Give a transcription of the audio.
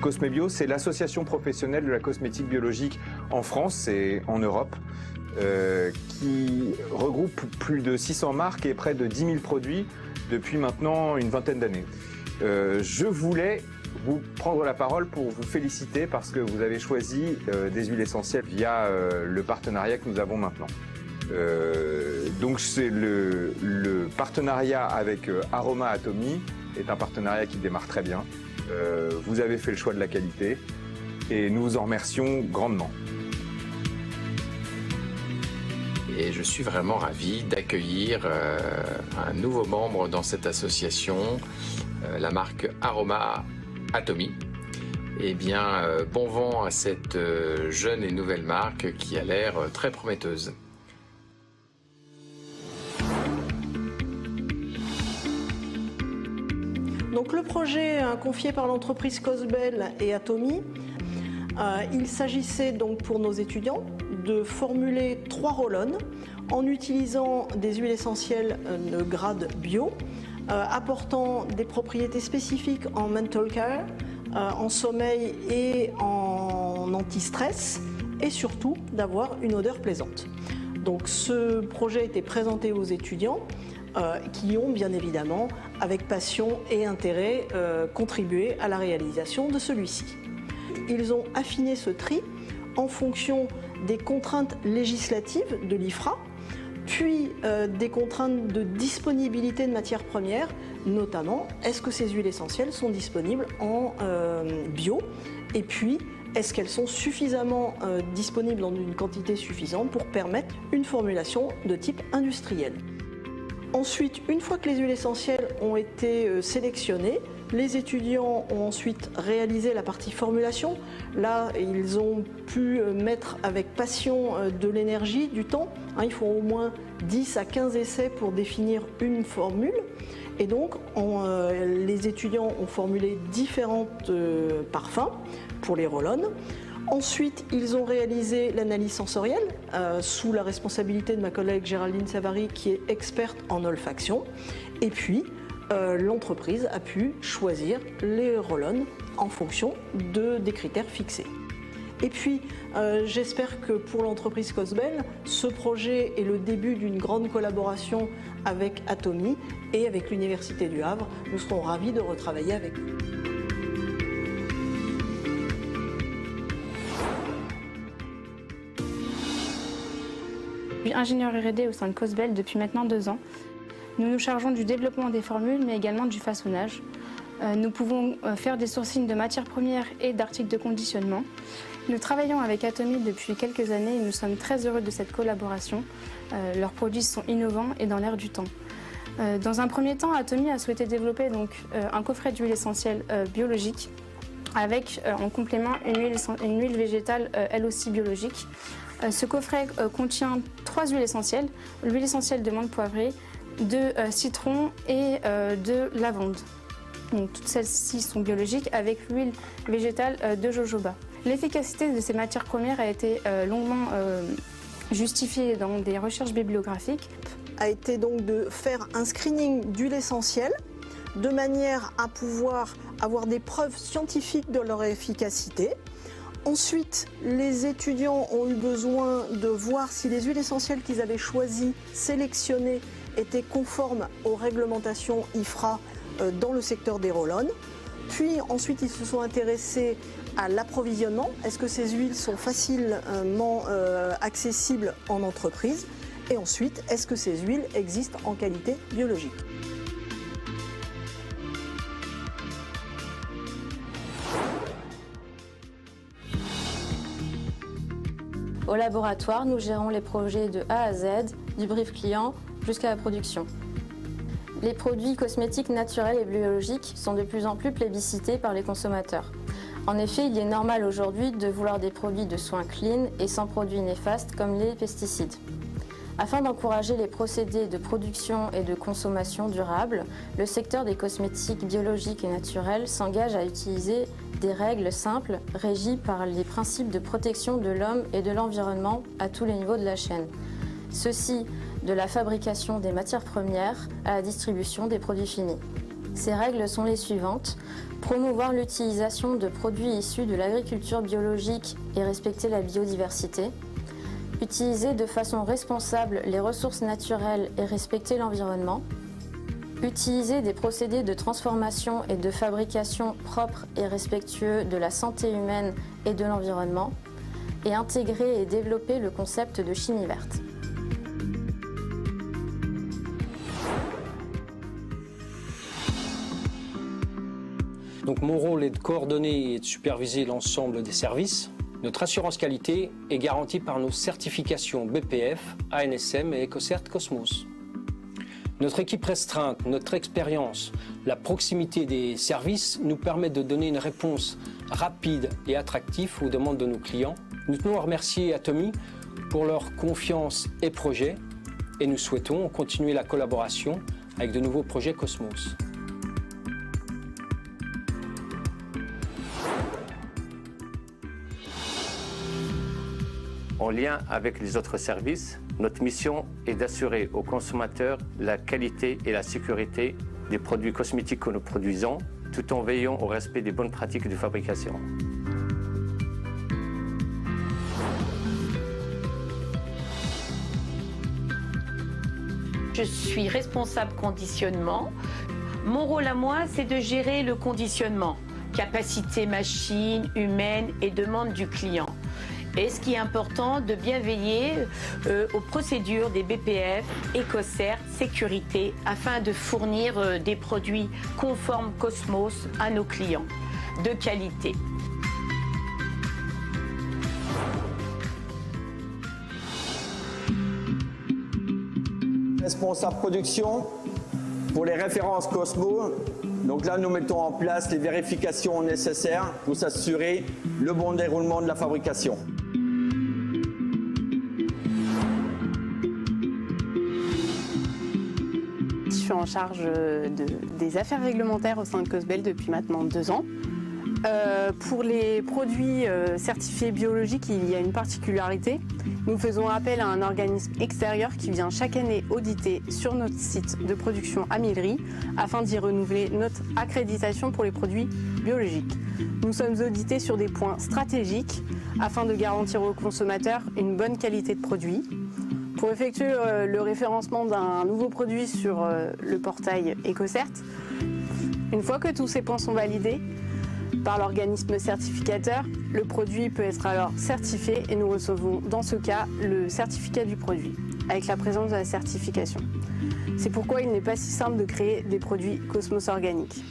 Cosmebio, c'est l'association professionnelle de la cosmétique biologique en France et en Europe, qui regroupe plus de 600 marques et près de 10 000 produits depuis maintenant une vingtaine d'années. Je voulais vous prendre la parole pour vous féliciter parce que vous avez choisi des huiles essentielles via le partenariat que nous avons maintenant. Donc c'est le partenariat avec Aroma Atomy est un partenariat qui démarre très bien. Vous avez fait le choix de la qualité et nous vous en remercions grandement. Et je suis vraiment ravi d'accueillir un nouveau membre dans cette association, la marque Aroma Atomy. Eh bien, bon vent à cette jeune et nouvelle marque qui a l'air très prometteuse. Donc le projet confié par l'entreprise Cosbel et Atomy, il s'agissait donc pour nos étudiants de formuler 3 roll-on en utilisant des huiles essentielles de grade bio, apportant des propriétés spécifiques en mental care, en sommeil et en anti-stress, et surtout d'avoir une odeur plaisante. Donc ce projet a été présenté aux étudiants qui ont bien évidemment, avec passion et intérêt, contribué à la réalisation de celui-ci. Ils ont affiné ce tri en fonction des contraintes législatives de l'IFRA, puis des contraintes de disponibilité de matières premières, notamment est-ce que ces huiles essentielles sont disponibles en bio, et puis est-ce qu'elles sont suffisamment disponibles en une quantité suffisante pour permettre une formulation de type industriel. Ensuite, une fois que les huiles essentielles ont été sélectionnées, les étudiants ont ensuite réalisé la partie formulation. Là, ils ont pu mettre avec passion de l'énergie, du temps. Il faut au moins 10 à 15 essais pour définir une formule. Et donc, les étudiants ont formulé différents parfums pour les roll-on. Ensuite, ils ont réalisé l'analyse sensorielle sous la responsabilité de ma collègue Géraldine Savary, qui est experte en olfaction. Et puis, l'entreprise a pu choisir les roll-on en fonction des critères fixés. Et puis, j'espère que pour l'entreprise Cosbel, ce projet est le début d'une grande collaboration avec Atomy et avec l'Université du Havre. Nous serons ravis de retravailler avec eux. Je suis ingénieure R&D au sein de Cosbel depuis maintenant 2 ans. Nous nous chargeons du développement des formules, mais également du façonnage. Nous pouvons faire des sourcings de matières premières et d'articles de conditionnement. Nous travaillons avec Atomy depuis quelques années et nous sommes très heureux de cette collaboration. Leurs produits sont innovants et dans l'air du temps. Dans un premier temps, Atomy a souhaité développer donc, un coffret d'huile essentielle biologique avec en complément une huile végétale elle aussi biologique. Ce coffret contient 3 huiles essentielles, l'huile essentielle de menthe poivrée, de citron et de lavande. Donc, toutes celles-ci sont biologiques avec l'huile végétale de jojoba. L'efficacité de ces matières premières a été longuement justifiée dans des recherches bibliographiques. A été donc de faire un screening d'huile essentielle de manière à pouvoir avoir des preuves scientifiques de leur efficacité. Ensuite, les étudiants ont eu besoin de voir si les huiles essentielles qu'ils avaient choisies, sélectionnées, étaient conformes aux réglementations IFRA dans le secteur des roll-on. Puis ensuite, ils se sont intéressés à l'approvisionnement. Est-ce que ces huiles sont facilement accessibles en entreprise? Et ensuite, est-ce que ces huiles existent en qualité biologique? Au laboratoire, nous gérons les projets de A à Z, du brief client jusqu'à la production. Les produits cosmétiques naturels et biologiques sont de plus en plus plébiscités par les consommateurs. En effet, il est normal aujourd'hui de vouloir des produits de soins clean et sans produits néfastes comme les pesticides. Afin d'encourager les procédés de production et de consommation durable, le secteur des cosmétiques biologiques et naturels s'engage à utiliser des règles simples régies par les principes de protection de l'homme et de l'environnement à tous les niveaux de la chaîne. Ceci de la fabrication des matières premières à la distribution des produits finis. Ces règles sont les suivantes. Promouvoir l'utilisation de produits issus de l'agriculture biologique et respecter la biodiversité. Utiliser de façon responsable les ressources naturelles et respecter l'environnement. Utiliser des procédés de transformation et de fabrication propres et respectueux de la santé humaine et de l'environnement. Et intégrer et développer le concept de chimie verte. Donc mon rôle est de coordonner et de superviser l'ensemble des services. Notre assurance qualité est garantie par nos certifications BPF, ANSM et EcoCert Cosmos. Notre équipe restreinte, notre expérience, la proximité des services nous permettent de donner une réponse rapide et attractive aux demandes de nos clients. Nous tenons à remercier Atomy pour leur confiance et projets et nous souhaitons continuer la collaboration avec de nouveaux projets Cosmos. En lien avec les autres services, notre mission est d'assurer aux consommateurs la qualité et la sécurité des produits cosmétiques que nous produisons, tout en veillant au respect des bonnes pratiques de fabrication. Je suis responsable conditionnement. Mon rôle à moi, c'est de gérer le conditionnement, capacité machine, humaine et demande du client. Et ce qui est important, de bien veiller aux procédures des BPF, EcoCert, sécurité, afin de fournir des produits conformes Cosmos à nos clients, de qualité. Responsable production pour les références Cosmos. Donc là, nous mettons en place les vérifications nécessaires pour s'assurer le bon déroulement de la fabrication. Je suis en charge des affaires réglementaires au sein de Cosbel depuis maintenant 2 ans. Pour les produits certifiés biologiques, il y a une particularité. Nous faisons appel à un organisme extérieur qui vient chaque année auditer sur notre site de production à Millery afin d'y renouveler notre accréditation pour les produits biologiques. Nous sommes audités sur des points stratégiques afin de garantir aux consommateurs une bonne qualité de produit. Pour effectuer le référencement d'un nouveau produit sur le portail EcoCert, une fois que tous ces points sont validés par l'organisme certificateur, le produit peut être alors certifié et nous recevons dans ce cas le certificat du produit, avec la présence de la certification. C'est pourquoi il n'est pas si simple de créer des produits Cosmos organiques.